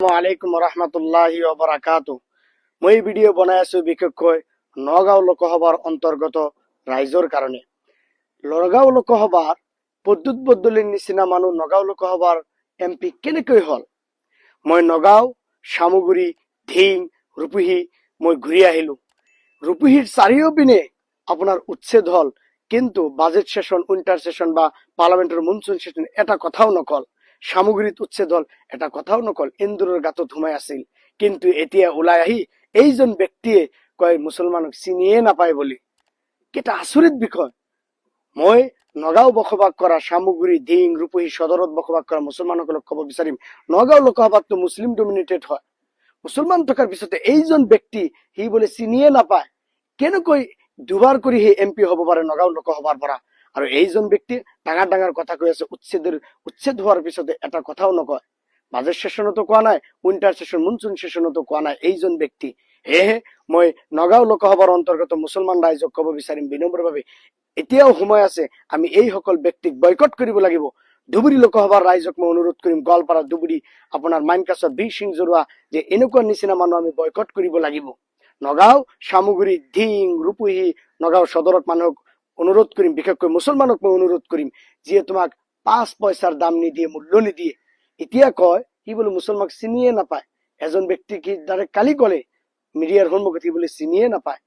আসসালামু আলাইকুম ৰহমতুল্লাহি ওয়া বাৰাকাতুহু। মই ভিডিও বনাই আছো বিশেষকৈ নগাঁও লোকসভাৰ অন্তৰ্গত ৰাইজৰ কাৰণে। নগাঁও লোকসভাৰ পদ্ধত বদলিৰ নিচিনা মানুহ নগাঁও লোকসভাৰ MP কেনেকৈ হল। মই নগাঁও, সামগুৰি, ধিং, ৰূপহী মই ঘূৰি আহিলো। রূপহীর চারিওপিনে আপনার উচ্ছেদ হল, কিন্তু বাজেট সেশন, উইন্টার সেশন বা পার্লামেন্টের মনসুন সেশন এটা কথাও নকল। সামগ্রীত উচ্ছেদ হল এটা কথাও নকল। ইন্দুরের গাতত সোমাই আছিল, কিন্তু এতিয়া ওলাই আহি এইজন ব্যক্তিয়ে কয় মুছলমানক চিনিয়ে নাপায় বুলি। এটা আচৰিত বিষয়। মই নগাঁও বসবাস কৰা সামগুৰি, ধিং, ৰূপহী সদৰত বসবাস কৰা মুছলমানসকলক ক'ব বিচাৰিম, নগাঁও লোকসভাতো মুছলিম ডমিনেটেড হয়। মুছলমান থকাৰ পিছতে এইজন ব্যক্তি সি বোলে চিনিয়ে নাপায়। কেনেকৈ দুবাৰ কৰি সেই MP হ'ব পাৰে নগাঁও লোকসভাৰ পৰা? আৰু এইজন ব্যক্তি ডাঙৰ ডাঙৰ কথা কৈ আছে। উচ্ছেদ হোৱাৰ পিছতে এটা কথাও নকয়। বাজেট সেশনতো কোৱা নাই, উইন্টাৰ সেশন, মনসুন সেশনতো কোৱা নাই এইজন ব্যক্তি। সেয়েহে মই নগাঁও লোকসভাৰ অন্তৰ্গত মুছলমান ৰাইজক ক'ব বিচাৰিম বিনম্ৰভাৱে, এতিয়াও সময় আছে। আমি এইসকল ব্যক্তিক বয়কট কৰিব লাগিব। ধুবুৰী লোকসভাৰ ৰাইজক মই অনুৰোধ কৰিম, গোৱালপাৰা, ধুবুৰী, আপোনাৰ মাইনকাছৰ বীৰ সিং জৰুৱা যে এনেকুৱা নিচিনা মানুহ আমি বয়কট কৰিব লাগিব। নগাঁও, সামগুৰি, ধিং, ৰূপহী, নগাঁও সদৰত মানুহক অনুৰোধ কৰিম, বিশেষকৈ মুছলমানক মই অনুৰোধ কৰিম, যিয়ে তোমাক 5 পইচাৰ দাম নিদিয়ে, মূল্য নিদিয়ে। এতিয়া কয় সি বোলে মুছলমানক চিনিয়ে নাপায়। এজন ব্যক্তি কি ডাইৰেক্ট কালি ক'লে মিডিয়াৰ সন্মুখত সি বোলে চিনিয়ে নাপায়।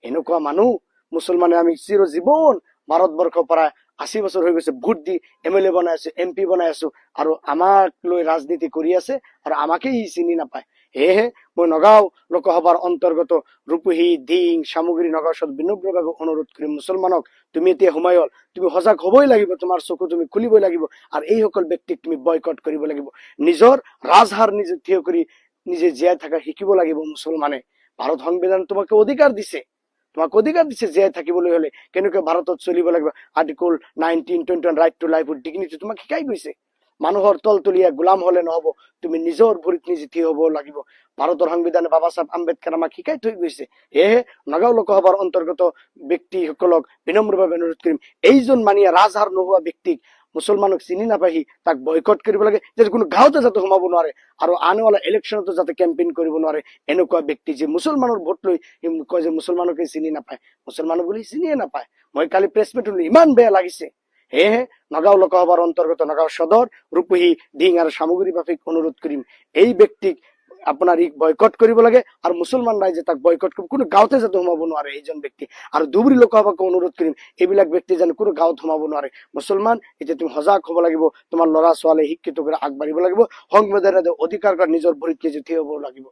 এনেকুৱা মানুহ মুছলমানে আমি চিৰ জীৱন ভাৰতবৰ্ষৰ পৰা 80 বছৰ হৈ গৈছে ভোট দি MLA বনাই আছো, MP বনাই আছো, আৰু আমাক লৈ ৰাজনীতি কৰি আছে, আৰু আমাকেই ই চিনি নাপায়। সেয়েহে মই নগাঁও লোকসভাৰ অন্তৰ্গত ৰূপহী, ধিং, সামগ্ৰী, নগাঁও সদৰ বিনম্ৰভাৱে অনুৰোধ কৰিম, মুছলমানক তুমি এতিয়া সময় হ'ল, তুমি সজাগ হ'বই লাগিব, তোমাৰ চকু তুমি খুলিবই লাগিব, আৰু এইসকল ব্যক্তিক তুমি বয়কট কৰিব লাগিব। নিজৰ ৰাজহাৰ নিজে থিয় কৰি নিজে জীয়াই থকা শিকিব লাগিব। মুছলমানে ভাৰত সংবিধান তোমাকে অধিকাৰ দিছে, তোমাক অধিকাৰ দিছে জীয়াই থাকিবলৈ হলে কেনেকৈ ভাৰতত চলিব লাগিব। Article 1921 right to life with dignity তোমাক শিকাই গৈছে। মানুহৰ তলতলীয়া গোলাম হলে নহব, তুমি নিজৰ ভৰিত নিজে থিয় হব লাগিব। ভাৰতৰ সংবিধানে বাবা চাহেব আম্বেদকাৰ আমাক শিকাই থৈ গৈছে। সেয়েহে নগাঁও লোকসভাৰ অন্তৰ্গত ব্যক্তিসকলক বিনম্ৰভাৱে অনুৰোধ কৰিম, এইজন মানিয়া ৰাজহাৰ নোহোৱা ব্যক্তিক, মুছলমানক চিনি নাপায়, তাক বয়কট কৰিব লাগে, যাতে কোনো গাঁৱতে যাতে সোমাব নোৱাৰে, আৰু আনেৱালা ইলেকশ্যনতো যাতে কেম্পেইন কৰিব নোৱাৰে। এনেকুৱা ব্যক্তি যে মুছলমানৰ ভোট লৈ কয় যে মুছলমানকে চিনি নাপায়, মুছলমানক বুলি চিনিয়ে নাপায়। মই কালি প্ৰেছ মিট হলো, ইমান বেয়া লাগিছে। সেয়েহে নগাঁও লোকসভাৰ অন্তৰ্গত নগাঁও সদৰ, ৰূপহী, ধিং আৰু সামগ্ৰী বাসীক অনুৰোধ কৰিম, এই ব্যক্তিক আপোনাৰ বয়কট কৰিব লাগে, আৰু মুছলমান ৰাইজে তাক বয়কট কৰিব, কোনো গাঁৱতে যাতে সোমাব নোৱাৰে এইজন ব্যক্তি। আৰু ধুবুৰী লোকসভাক অনুৰোধ কৰিম, এইবিলাক ব্যক্তি যেন কোনো গাঁৱত সোমাব নোৱাৰে। মুছলমান এতিয়া তুমি সজাগ হ'ব লাগিব, তোমাৰ ল'ৰা ছোৱালী শিক্ষিত কৰি আগবাঢ়িব লাগিব, সংবিধানে অধিকাৰ নিজৰ ভৰিত নিজে থিয় হ'ব লাগিব।